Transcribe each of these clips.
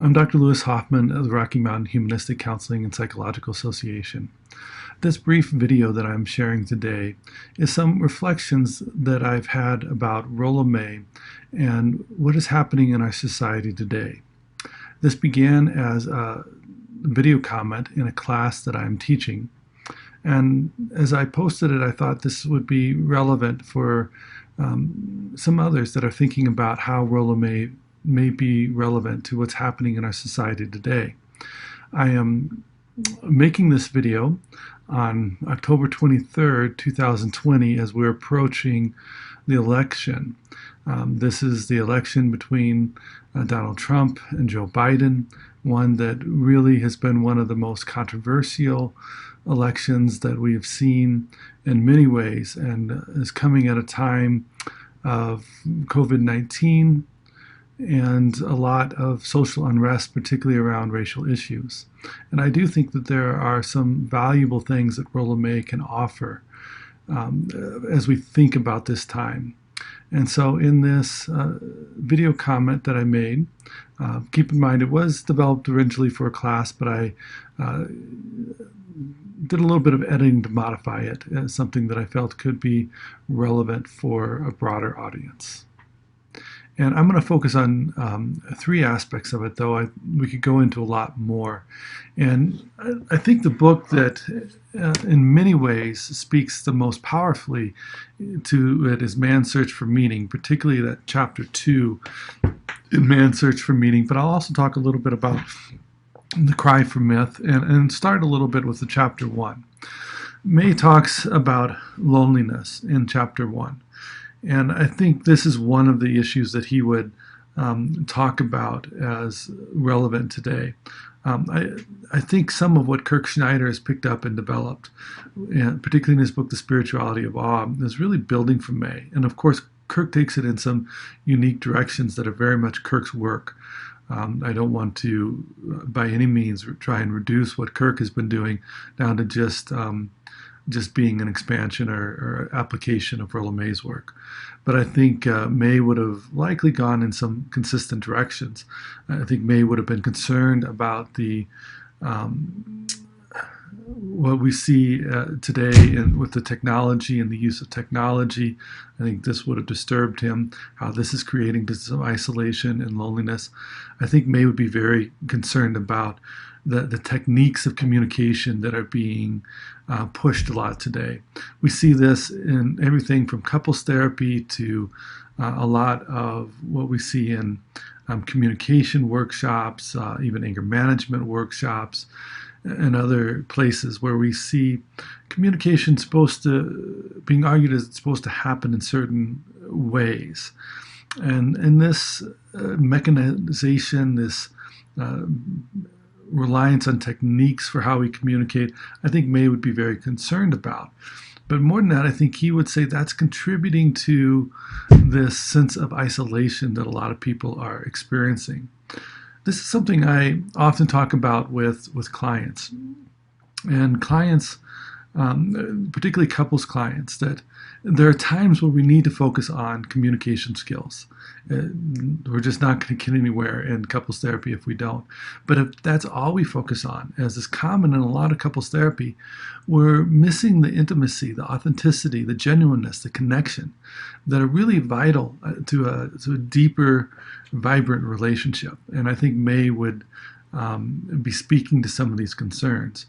I'm Dr. Lewis Hoffman of the Rocky Mountain Humanistic Counseling and Psychological Association. This brief video that I'm sharing today is some reflections that I've had about Rollo May and what is happening in our society today. This began as a video comment in a class that I'm teaching, and as I posted it, I thought this would be relevant for some others that are thinking about how Rollo may be relevant to what's happening in our society today. I am making this video on October 23rd, 2020, as we're approaching the election. This is the election between Donald Trump and Joe Biden, one that really has been one of the most controversial elections that we have seen in many ways, and is coming at a time of COVID-19 and a lot of social unrest, particularly around racial issues. And I do think that there are some valuable things that Rollo May can offer as we think about this time. And so in this video comment that I made, keep in mind it was developed originally for a class, but I did a little bit of editing to modify it as something that I felt could be relevant for a broader audience. And I'm going to focus on three aspects of it, though we could go into a lot more. And I think the book that in many ways speaks the most powerfully to it is Man's Search for Meaning, particularly that chapter 2 in Man's Search for Meaning. But I'll also talk a little bit about the Cry for Myth and start a little bit with the chapter 1. May talks about loneliness in chapter 1. And I think this is one of the issues that he would talk about as relevant today. I think some of what Kirk Schneider has picked up and developed, and particularly in his book, The Spirituality of Awe, is really building from May. And of course, Kirk takes it in some unique directions that are very much Kirk's work. I don't want to, by any means, try and reduce what Kirk has been doing down to just being an expansion or application of Rollo May's work. But I think May would have likely gone in some consistent directions. I think May would have been concerned about the what we see today with the technology and the use of technology. I think this would have disturbed him, how this is creating some isolation and loneliness. I think May would be very concerned about the techniques of communication that are being pushed a lot today. We see this in everything from couples therapy to a lot of what we see in communication workshops, even anger management workshops, and other places where we see communication being argued as it's supposed to happen in certain ways. And this mechanization, this reliance on techniques for how we communicate, I think May would be very concerned about. But more than that, I think he would say that's contributing to this sense of isolation that a lot of people are experiencing. This is something I often talk about with clients. And clients, particularly couples clients, that there are times where we need to focus on communication skills. We're just not going to get anywhere in couples therapy if we don't. But if that's all we focus on, as is common in a lot of couples therapy, we're missing the intimacy, the authenticity, the genuineness, the connection that are really vital to a deeper, vibrant relationship. And I think May would be speaking to some of these concerns.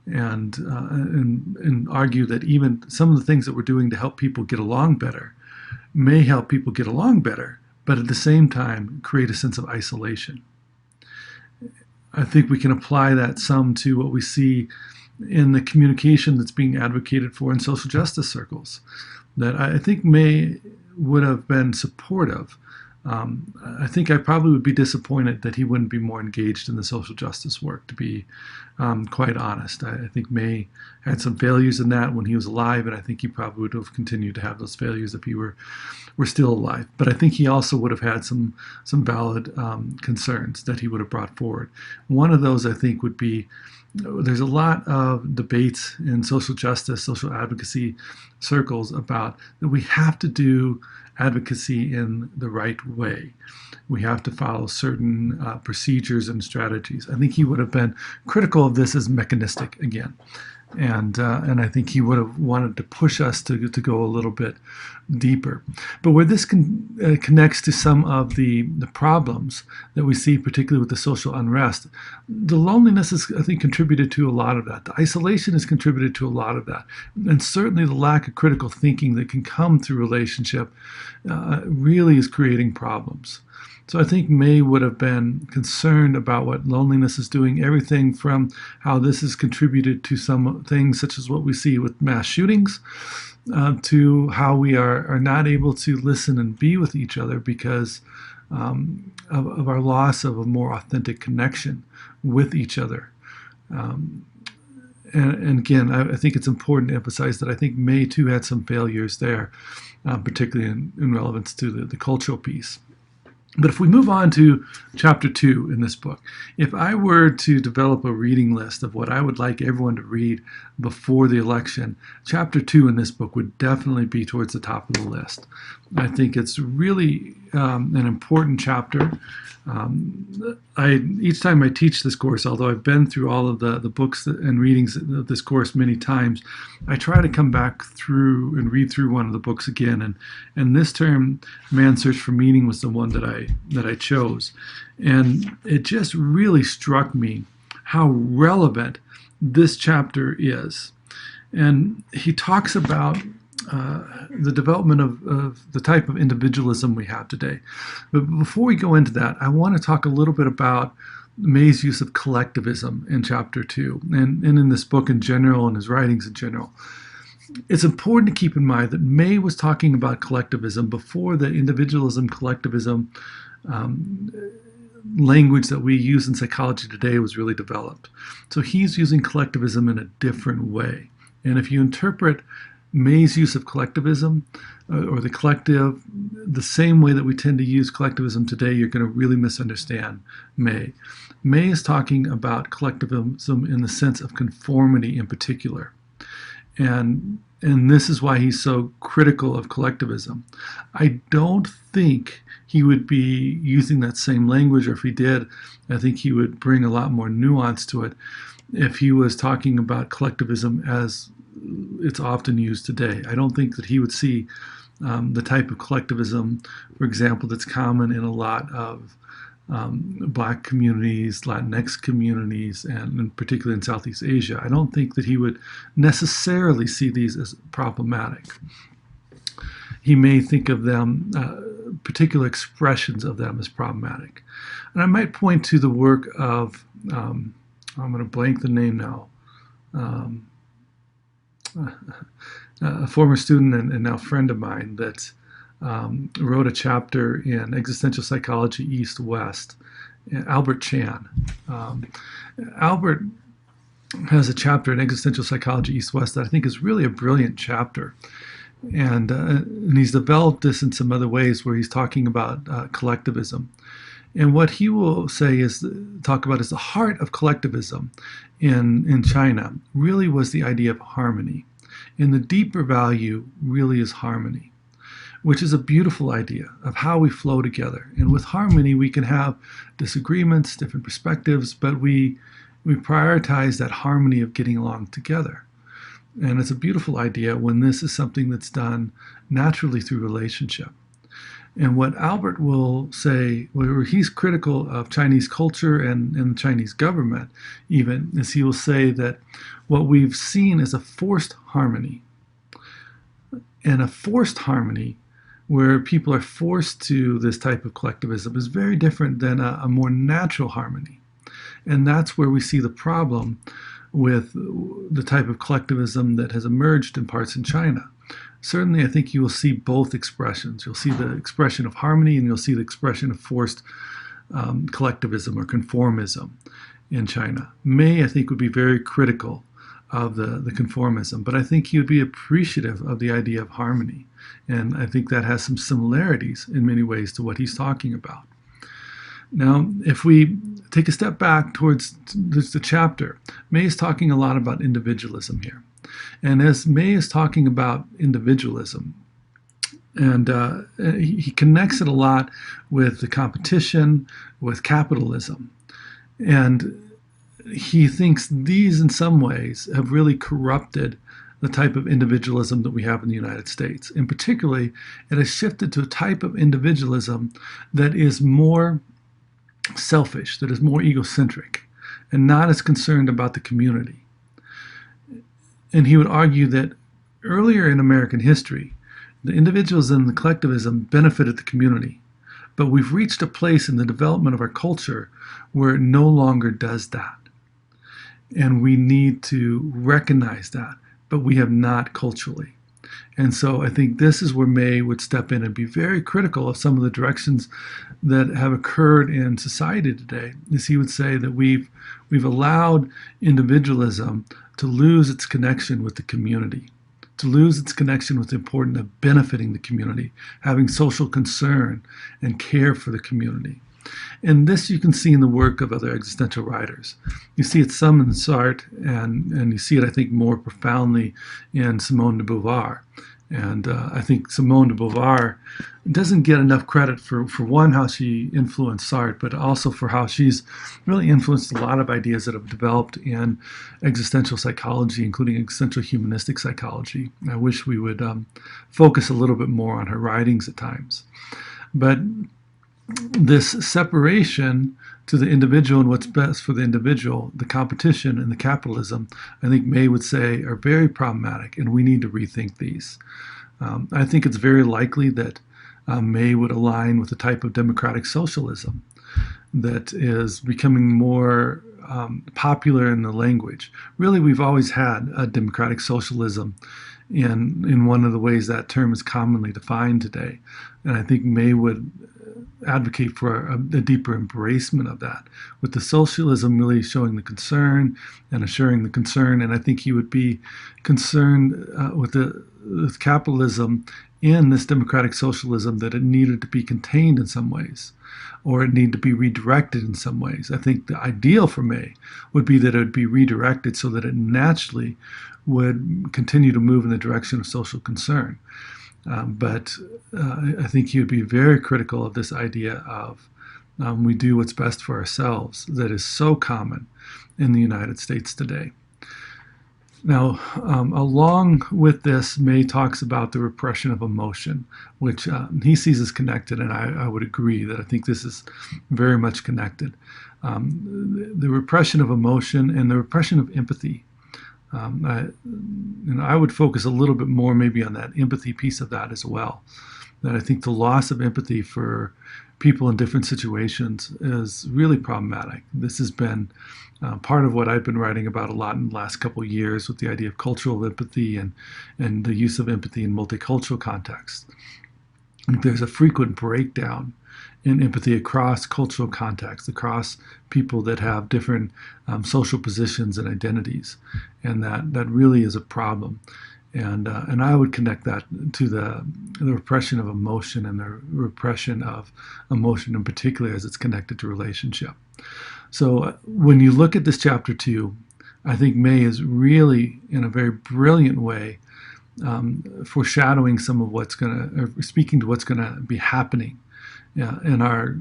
And argue that even some of the things that we're doing to help people get along better may help people get along better, but at the same time create a sense of isolation. I think we can apply that some to what we see in the communication that's being advocated for in social justice circles, that I think May would have been supportive. I think I probably would be disappointed that he wouldn't be more engaged in the social justice work, to be quite honest. I think May had some failures in that when he was alive, and I think he probably would have continued to have those failures if he were still alive. But I think he also would have had some valid concerns that he would have brought forward. One of those, I think, would be there's a lot of debates in social justice, social advocacy circles about that we have to do advocacy in the right way. We have to follow certain procedures and strategies. I think he would have been critical of this as mechanistic again. And I think he would have wanted to push us to go a little bit deeper. But where this connects to some of the problems that we see, particularly with the social unrest, the loneliness has, I think, contributed to a lot of that. The isolation has contributed to a lot of that. And certainly the lack of critical thinking that can come through relationship really is creating problems. So I think May would have been concerned about what loneliness is doing, everything from how this has contributed to some things such as what we see with mass shootings, to how we are not able to listen and be with each other because of our loss of a more authentic connection with each other. And again, I think it's important to emphasize that I think May too had some failures there, particularly in relevance to the cultural piece. But if we move on to chapter 2 in this book, if I were to develop a reading list of what I would like everyone to read before the election, chapter 2 in this book would definitely be towards the top of the list. I think it's really an important chapter. Each time I teach this course, although I've been through all of the books and readings of this course many times, I try to come back through and read through one of the books again. And this term, Man's Search for Meaning, was the one that I chose. And it just really struck me how relevant this chapter is. And he talks about the development of the type of individualism we have today. But before we go into that, I want to talk a little bit about May's use of collectivism in chapter 2 and in this book in general and his writings in general. It's important to keep in mind that May was talking about collectivism before the individualism, collectivism language that we use in psychology today was really developed. So he's using collectivism in a different way. And if you interpret May's use of collectivism or the collective the same way that we tend to use collectivism today, you're going to really misunderstand May. May is talking about collectivism in the sense of conformity in particular. And this is why he's so critical of collectivism. I don't think he would be using that same language, or if he did, I think he would bring a lot more nuance to it if he was talking about collectivism as it's often used today. I don't think that he would see the type of collectivism, for example, that's common in a lot of Black communities, Latinx communities, and particularly in Southeast Asia. I don't think that he would necessarily see these as problematic. He may think of them, particular expressions of them, as problematic. And I might point to the work of, I'm going to blank the name now, a former student and now friend of mine that wrote a chapter in Existential Psychology East-West, Albert Chan. Albert has a chapter in Existential Psychology East-West that I think is really a brilliant chapter. And he's developed this in some other ways where he's talking about collectivism. And what he will say is, talk about is the heart of collectivism in China really was the idea of harmony. And the deeper value really is harmony, which is a beautiful idea of how we flow together. And with harmony, we can have disagreements, different perspectives, but we prioritize that harmony of getting along together. And it's a beautiful idea when this is something that's done naturally through relationship. And what Albert will say, where he's critical of Chinese culture and the Chinese government even, is he will say that what we've seen is a forced harmony. And a forced harmony where people are forced to this type of collectivism is very different than a more natural harmony. And that's where we see the problem with the type of collectivism that has emerged in parts in China. Certainly, I think you will see both expressions. You'll see the expression of harmony and you'll see the expression of forced collectivism or conformism in China. May, I think, would be very critical of the conformism, but I think he would be appreciative of the idea of harmony. And I think that has some similarities in many ways to what he's talking about. Now, if we take a step back towards the chapter, May is talking a lot about individualism here. And as May is talking about individualism, And he connects it a lot with the competition, with capitalism. And he thinks these, in some ways, have really corrupted the type of individualism that we have in the United States. And particularly, it has shifted to a type of individualism that is more selfish, that is more egocentric, and not as concerned about the community. And he would argue that earlier in American history, the individualism and the collectivism benefited the community. But we've reached a place in the development of our culture where it no longer does that. And we need to recognize that, but we have not culturally. And so I think this is where May would step in and be very critical of some of the directions that have occurred in society today. Is he would say that we've allowed individualism to lose its connection with the community, to lose its connection with the importance of benefiting the community, having social concern and care for the community. And this you can see in the work of other existential writers. You see it some in Sartre, and you see it, I think, more profoundly in Simone de Beauvoir. And I think Simone de Beauvoir doesn't get enough credit for one, how she influenced Sartre, but also for how she's really influenced a lot of ideas that have developed in existential psychology, including existential humanistic psychology. I wish we would focus a little bit more on her writings at times. But this separation to the individual and what's best for the individual, the competition and the capitalism, I think May would say are very problematic, and we need to rethink these. I think it's very likely that May would align with the type of democratic socialism that is becoming more popular in the language. Really, we've always had a democratic socialism in one of the ways that term is commonly defined today. And I think May would advocate for a deeper embracement of that, with the socialism really showing the concern and assuring the concern. And I think he would be concerned with capitalism in this democratic socialism, that it needed to be contained in some ways, or it needed to be redirected in some ways. I think the ideal for May would be that it would be redirected so that it naturally would continue to move in the direction of social concern. But I think he would be very critical of this idea of we do what's best for ourselves, that is so common in the United States today. Now, along with this, May talks about the repression of emotion, which he sees as connected, and I would agree that I think this is very much connected. The repression of emotion and the repression of empathy. I would focus a little bit more maybe on that empathy piece of that as well. That I think the loss of empathy for people in different situations is really problematic. This has been part of what I've been writing about a lot in the last couple of years, with the idea of cultural empathy and the use of empathy in multicultural contexts. There's a frequent breakdown in empathy across cultural contexts, across people that have different social positions and identities, and that really is a problem. And I would connect that to the repression of emotion, and the repression of emotion in particular as it's connected to relationship. So when you look at this chapter 2, I think May is really, in a very brilliant way, foreshadowing some of what's speaking to what's going to be happening in our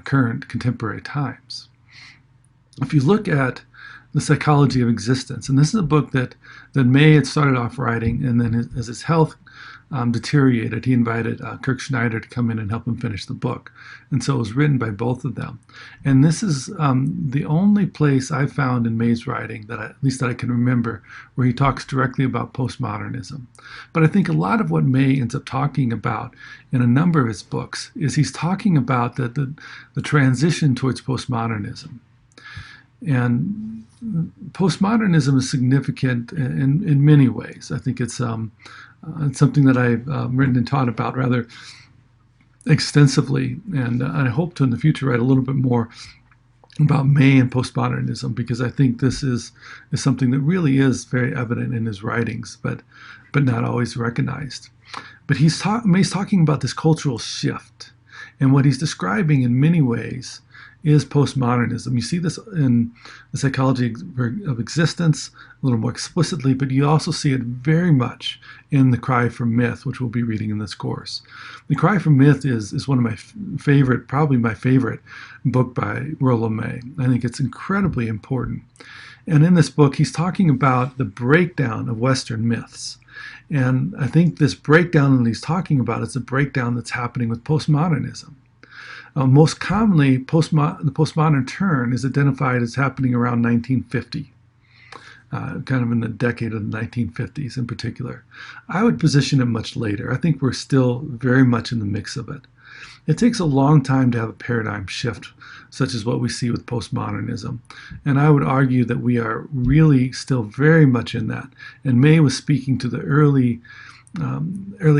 current contemporary times. If you look at The Psychology of Existence, and this is a book that May had started off writing, and then as his health deteriorated, he invited Kirk Schneider to come in and help him finish the book. And so it was written by both of them. And this is the only place I found in May's writing, at least that I can remember, where he talks directly about postmodernism. But I think a lot of what May ends up talking about in a number of his books is he's talking about the transition towards postmodernism. And postmodernism is significant in many ways. I think it's something that I've written and taught about rather extensively, and I hope to in the future write a little bit more about May and postmodernism, because I think this is something that really is very evident in his writings, but not always recognized. But May's talking about this cultural shift, and what he's describing in many ways is postmodernism. You see this in the psychology of existence a little more explicitly, but you also see it very much in The Cry for Myth, which we'll be reading in this course. The Cry for Myth is one of my favorite, probably my favorite book by Rollo May. I think it's incredibly important. And in this book, he's talking about the breakdown of Western myths. And I think this breakdown that he's talking about is a breakdown that's happening with postmodernism. Most commonly, the postmodern turn is identified as happening around 1950, kind of in the decade of the 1950s in particular. I would position it much later. I think we're still very much in the mix of it. It takes a long time to have a paradigm shift, such as what we see with postmodernism. And I would argue that we are really still very much in that. And May was speaking to the early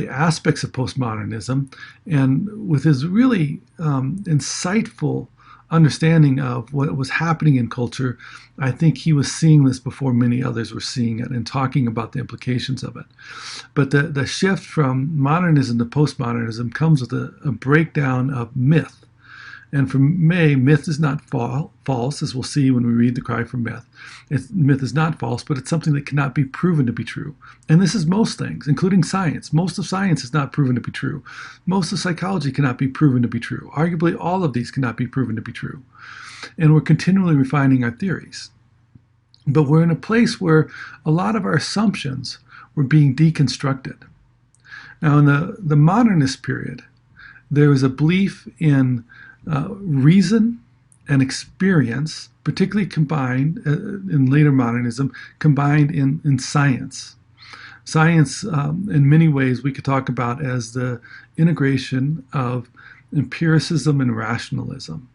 aspects of postmodernism, and with his really insightful understanding of what was happening in culture, I think he was seeing this before many others were seeing it and talking about the implications of it. But the shift from modernism to postmodernism comes with a breakdown of myth. And for May, myth is not false, as we'll see when we read The Cry for Myth. Myth is not false, but it's something that cannot be proven to be true. And this is most things, including science. Most of science is not proven to be true. Most of psychology cannot be proven to be true. Arguably, all of these cannot be proven to be true. And we're continually refining our theories. But we're in a place where a lot of our assumptions were being deconstructed. Now, in the modernist period, there was a belief in reason and experience, particularly combined in later modernism, combined in science. Science, in many ways, we could talk about as the integration of empiricism and rationalism,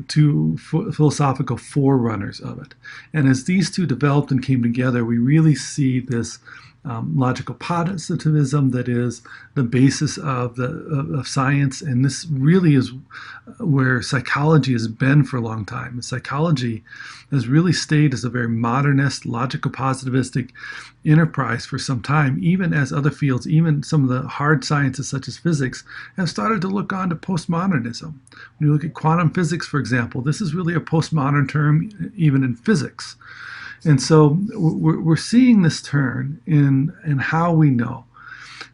two philosophical forerunners of it. And as these two developed and came together, we really see this logical positivism that is the basis of science, and this really is where psychology has been for a long time. And psychology has really stayed as a very modernist, logical positivistic enterprise for some time, even as other fields, even some of the hard sciences such as physics, have started to look on to postmodernism. When you look at quantum physics, for example, this is really a postmodern term even in physics. And so we're seeing this turn in how we know.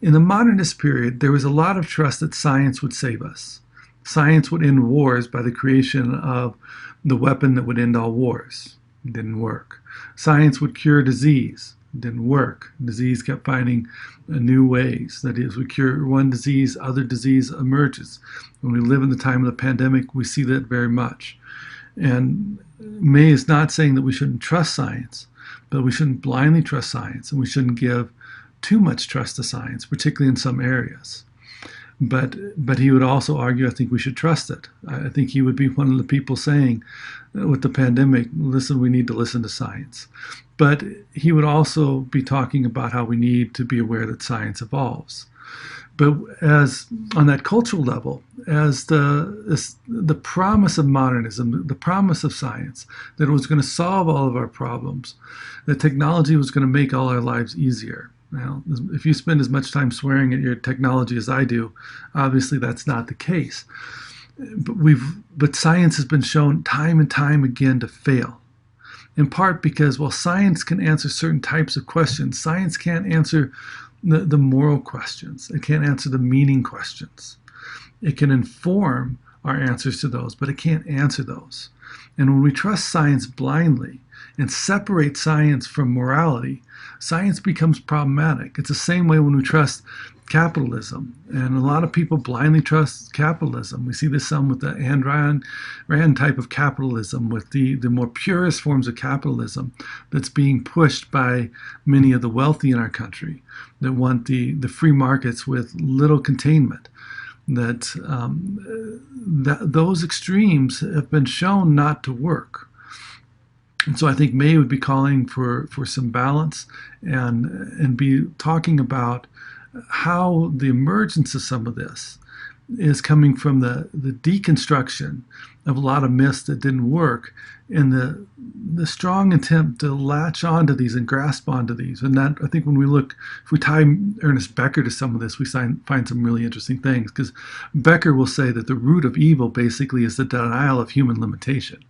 In the modernist period, there was a lot of trust that science would save us. Science would end wars by the creation of the weapon that would end all wars. It didn't work. Science would cure disease. It didn't work. Disease kept finding new ways. That is, we cure one disease, other disease emerges. When we live in the time of the pandemic, we see that very much. And May is not saying that we shouldn't trust science, but we shouldn't blindly trust science, and we shouldn't give too much trust to science, particularly in some areas. But he would also argue, I think we should trust it. I think he would be one of the people saying with the pandemic, listen, we need to listen to science. But he would also be talking about how we need to be aware that science evolves. But as on that cultural level, as the promise of modernism, the promise of science, that it was going to solve all of our problems, that technology was going to make all our lives easier. Now, if you spend as much time swearing at your technology as I do, obviously that's not the case. But science has been shown time and time again to fail. In part because while science can answer certain types of questions, science can't answer the moral questions. It can't answer the meaning questions. It can inform our answers to those, but it can't answer those. And when we trust science blindly and separate science from morality, science becomes problematic. It's the same way when we trust capitalism. And a lot of people blindly trust capitalism. We see this some with the Ayn Rand type of capitalism, with the more purest forms of capitalism that's being pushed by many of the wealthy in our country that want the free markets with little containment. That those extremes have been shown not to work. And so I think May would be calling for some balance and be talking about how the emergence of some of this is coming from the deconstruction of a lot of myths that didn't work, and the strong attempt to latch onto these and grasp onto these. And that, I think, when we look, if we tie Ernest Becker to some of this, we find some really interesting things, because Becker will say that the root of evil basically is the denial of human limitation.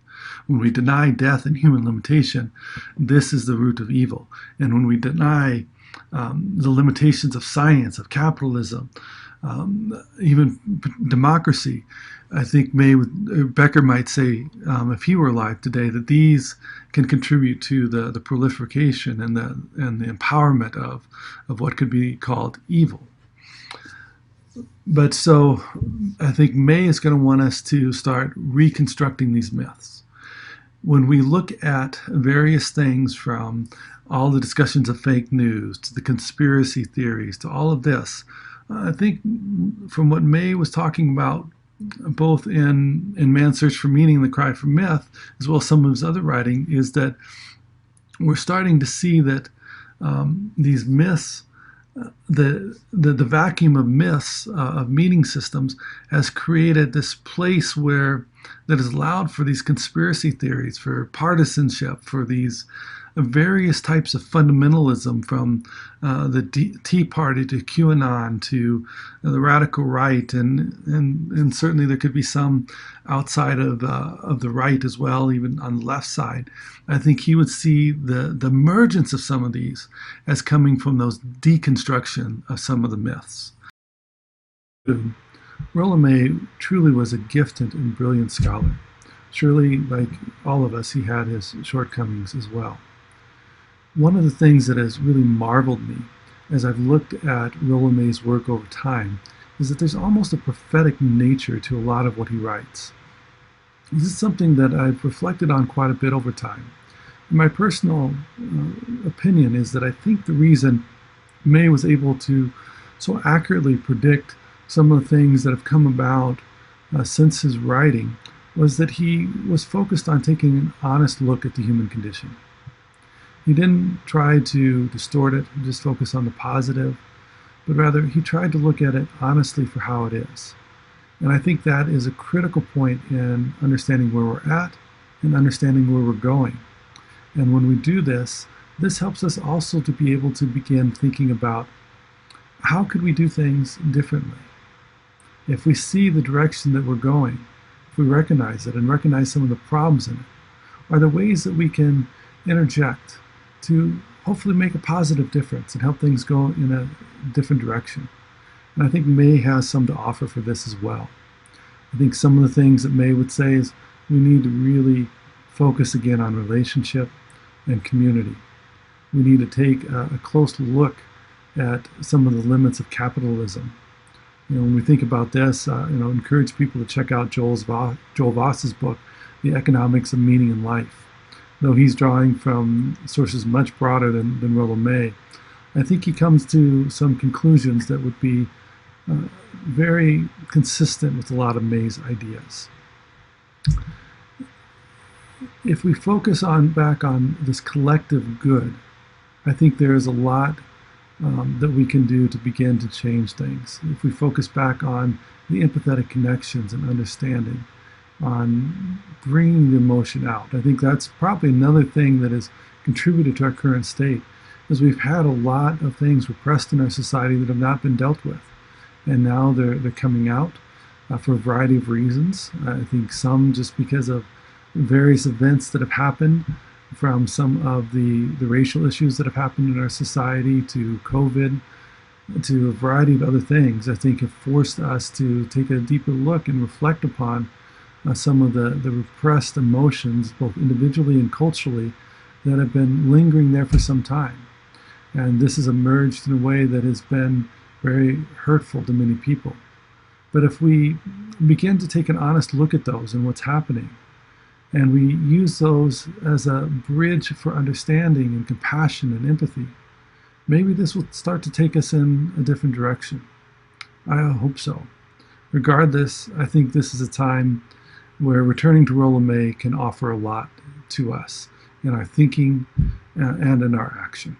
When we deny death and human limitation, this is the root of evil. And when we deny the limitations of science, of capitalism, even democracy, I think Becker might say, if he were alive today, that these can contribute to the proliferation and the empowerment of what could be called evil. But so I think May is going to want us to start reconstructing these myths. When we look at various things, from all the discussions of fake news to the conspiracy theories to all of this, I think from what May was talking about, both in Man's Search for Meaning and The Cry for Myth, as well as some of his other writing, is that we're starting to see that these myths, the vacuum of myths, of meaning systems, has created this place that has allowed for these conspiracy theories, for partisanship, for these various types of fundamentalism, from the Tea Party to QAnon to the radical right, and certainly there could be some outside of the right as well, even on the left side. I think he would see the emergence of some of these as coming from those deconstruction of some of the myths. Rollo May truly was a gifted and brilliant scholar. Surely, like all of us, he had his shortcomings as well. One of the things that has really marveled me as I've looked at Rollo May's work over time is that there's almost a prophetic nature to a lot of what he writes. This is something that I've reflected on quite a bit over time. And my personal opinion is that I think the reason May was able to so accurately predict some of the things that have come about since his writing was that he was focused on taking an honest look at the human condition. He didn't try to distort it, just focus on the positive, but rather he tried to look at it honestly for how it is. And I think that is a critical point in understanding where we're at and understanding where we're going. And when we do this, this helps us also to be able to begin thinking about how could we do things differently. If we see the direction that we're going, if we recognize it and recognize some of the problems in it, are there ways that we can interject to hopefully make a positive difference and help things go in a different direction? And I think May has some to offer for this as well. I think some of the things that May would say is we need to really focus again on relationship and community. We need to take a close look at some of the limits of capitalism. When we think about this, encourage people to check out Joel Voss's book, The Economics of Meaning in Life. Though he's drawing from sources much broader than Rollo May, I think he comes to some conclusions that would be very consistent with a lot of May's ideas. If we focus back on this collective good, I think there is a lot that we can do to begin to change things. If we focus back on the empathetic connections and understanding, on bringing the emotion out. I think that's probably another thing that has contributed to our current state, is we've had a lot of things repressed in our society that have not been dealt with. And now they're coming out for a variety of reasons. I think some just because of various events that have happened, from some of the racial issues that have happened in our society to COVID, to a variety of other things, I think have forced us to take a deeper look and reflect upon some of the repressed emotions, both individually and culturally, that have been lingering there for some time. And this has emerged in a way that has been very hurtful to many people. But if we begin to take an honest look at those and what's happening, and we use those as a bridge for understanding and compassion and empathy, maybe this will start to take us in a different direction. I hope so. Regardless, I think this is a time where returning to Rollo May can offer a lot to us in our thinking and in our action.